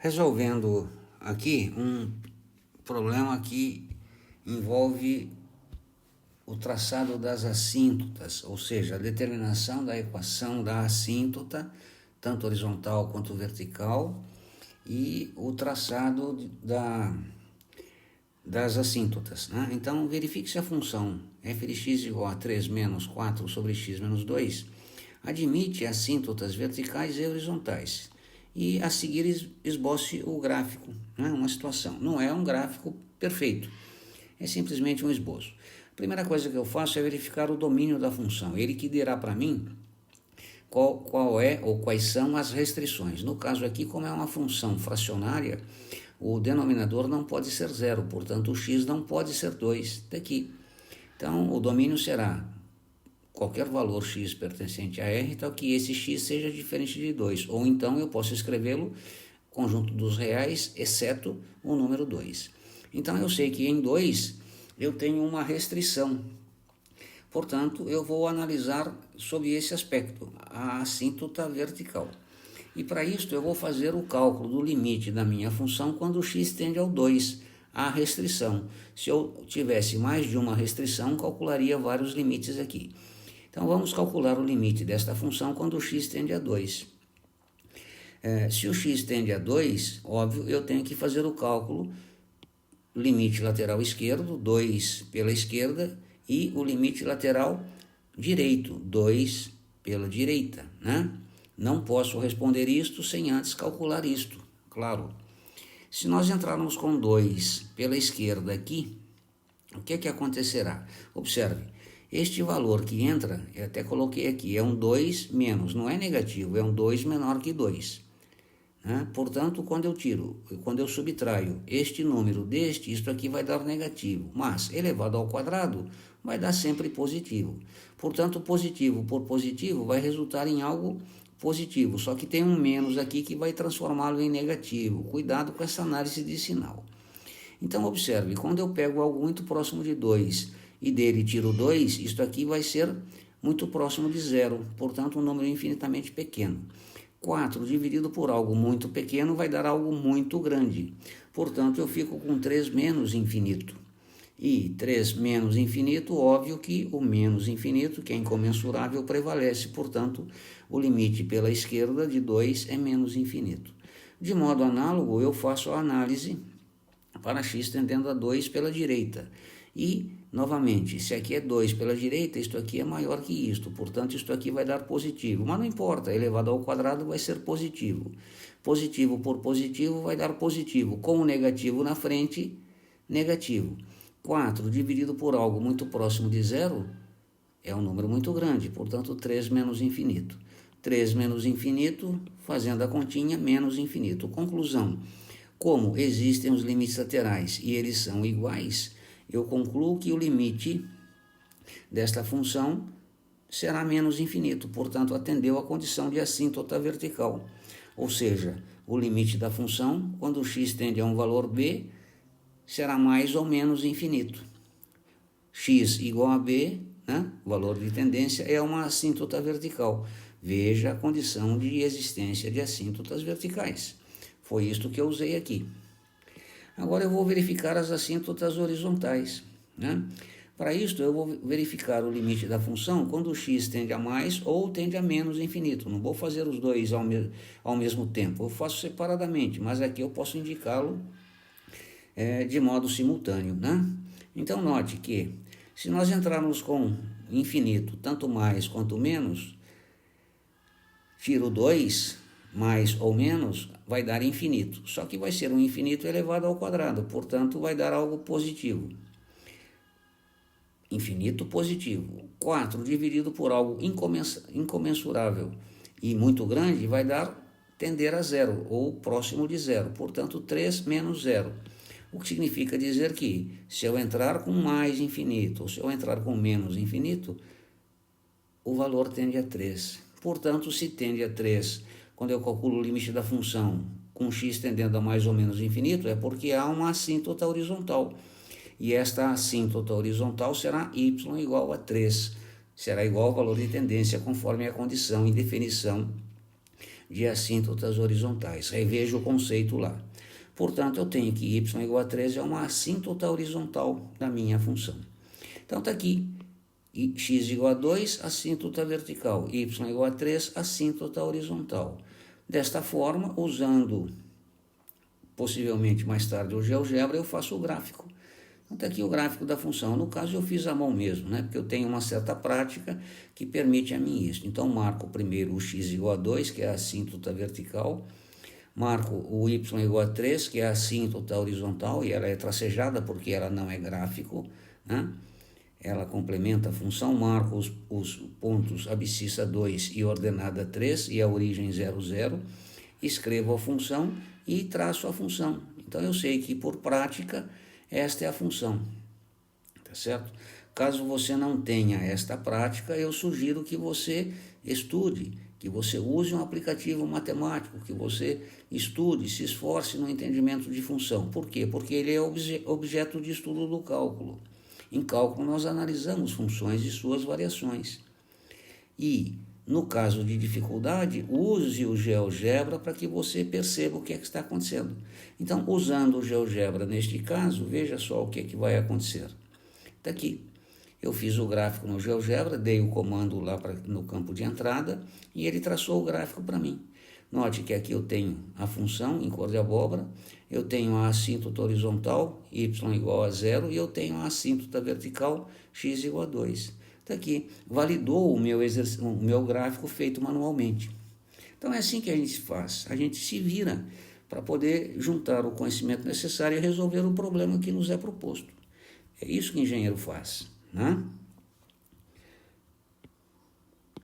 Resolvendo aqui um problema que envolve o traçado das assíntotas, ou seja, a determinação da equação da assíntota, tanto horizontal quanto vertical, e o traçado das assíntotas, né? Então, verifique se a função f de x igual a 3 menos 4 sobre x menos 2 admite assíntotas verticais e horizontais. E a seguir esboce o gráfico, né? Uma situação. Não é um gráfico perfeito, é simplesmente um esboço. A primeira coisa que eu faço é verificar o domínio da função, ele que dirá para mim qual é ou quais são as restrições. No caso aqui, como é uma função fracionária, o denominador não pode ser zero, portanto o x não pode ser 2 daqui. Então o domínio será qualquer valor x pertencente a R, tal que esse x seja diferente de 2, ou então eu posso escrevê-lo conjunto dos reais, exceto o número 2. Então eu sei que em 2 eu tenho uma restrição, portanto eu vou analisar sob esse aspecto, a assíntota vertical. E para isso eu vou fazer o cálculo do limite da minha função quando x tende ao 2, a restrição. Se eu tivesse mais de uma restrição, calcularia vários limites aqui. Então vamos calcular o limite desta função quando x tende a 2. Se o x tende a 2, óbvio, eu tenho que fazer o cálculo limite lateral esquerdo, 2 pela esquerda, e o limite lateral direito, 2 pela direita, né? Não posso responder isto sem antes calcular isto, claro. Se nós entrarmos com 2 pela esquerda aqui, o que acontecerá? Observe, este valor que entra, eu até coloquei aqui, é um 2 menos, não é negativo, é um 2 menor que 2. Né? Portanto, quando eu subtraio este número deste, isto aqui vai dar negativo, mas elevado ao quadrado vai dar sempre positivo. Portanto, positivo por positivo vai resultar em algo positivo, só que tem um menos aqui que vai transformá-lo em negativo. Cuidado com essa análise de sinal. Então, observe, quando eu pego algo muito próximo de 2 e dele tiro 2, isto aqui vai ser muito próximo de zero, portanto, um número infinitamente pequeno. 4 dividido por algo muito pequeno vai dar algo muito grande. Portanto, eu fico com 3 menos infinito. E 3 menos infinito, óbvio que o menos infinito, que é incomensurável, prevalece. Portanto, o limite pela esquerda de 2 é menos infinito. De modo análogo, eu faço a análise para x tendendo a 2 pela direita. E, novamente, se aqui é 2 pela direita, isto aqui é maior que isto, portanto, isto aqui vai dar positivo. Mas não importa, elevado ao quadrado vai ser positivo. Positivo por positivo vai dar positivo. Com o negativo na frente, negativo. 4 dividido por algo muito próximo de zero é um número muito grande, portanto, 3 menos infinito. 3 menos infinito, fazendo a continha, menos infinito. Conclusão. Como existem os limites laterais e eles são iguais, eu concluo que o limite desta função será menos infinito, portanto, atendeu à condição de assíntota vertical. Ou seja, o limite da função, quando x tende a um valor b, será mais ou menos infinito. X igual a b, né? O valor de tendência é uma assíntota vertical. Veja a condição de existência de assíntotas verticais. Foi isto que eu usei aqui. Agora eu vou verificar as assíntotas horizontais, né? Para isto eu vou verificar o limite da função quando x tende a mais ou tende a menos infinito. Não vou fazer os dois ao mesmo tempo, eu faço separadamente, mas aqui eu posso indicá-lo de modo simultâneo, né? Então note que se nós entrarmos com infinito, tanto mais quanto menos, tiro 2, mais ou menos, vai dar infinito. Só que vai ser um infinito elevado ao quadrado, portanto, vai dar algo positivo. Infinito positivo. 4 dividido por algo incomensurável e muito grande vai tender a zero, ou próximo de zero. Portanto, 3 menos zero. O que significa dizer que, se eu entrar com mais infinito, ou se eu entrar com menos infinito, o valor tende a 3. Portanto, se tende a 3, quando eu calculo o limite da função com x tendendo a mais ou menos infinito, é porque há uma assíntota horizontal. E esta assíntota horizontal será y igual a 3. Será igual ao valor de tendência, conforme a condição e definição de assíntotas horizontais. Reveja o conceito lá. Portanto, eu tenho que y igual a 3 é uma assíntota horizontal da minha função. Então, está aqui, x igual a 2, assíntota vertical, y igual a 3, assíntota horizontal. Desta forma, usando possivelmente mais tarde o GeoGebra, eu faço o gráfico. Então, está aqui o gráfico da função. No caso, eu fiz à mão mesmo, né? Porque eu tenho uma certa prática que permite a mim isso. Então, marco primeiro o x igual a 2, que é a assíntota vertical. Marco o y igual a 3, que é a assíntota horizontal, e ela é tracejada porque ela não é gráfico, né? Ela complementa a função. Marco os pontos abscissa 2 e ordenada 3 e a origem 0, 0. Escrevo a função e traço a função. Então, eu sei que, por prática, esta é a função, tá certo? Caso você não tenha esta prática, eu sugiro que você estude, que você use um aplicativo matemático, que você estude, se esforce no entendimento de função. Por quê? Porque ele é objeto de estudo do cálculo. Em cálculo, nós analisamos funções e suas variações. E, no caso de dificuldade, use o GeoGebra para que você perceba o que é que está acontecendo. Então, usando o GeoGebra neste caso, veja só o que é que vai acontecer. Está aqui. Eu fiz o gráfico no GeoGebra, dei o comando lá no campo de entrada e ele traçou o gráfico para mim. Note que aqui eu tenho a função em cor de abóbora, eu tenho a assíntota horizontal, y igual a 0, e eu tenho a assíntota vertical, x igual a 2. Está aqui, validou o meu gráfico feito manualmente. Então é assim que a gente faz, a gente se vira para poder juntar o conhecimento necessário e resolver o problema que nos é proposto. É isso que o engenheiro faz, né?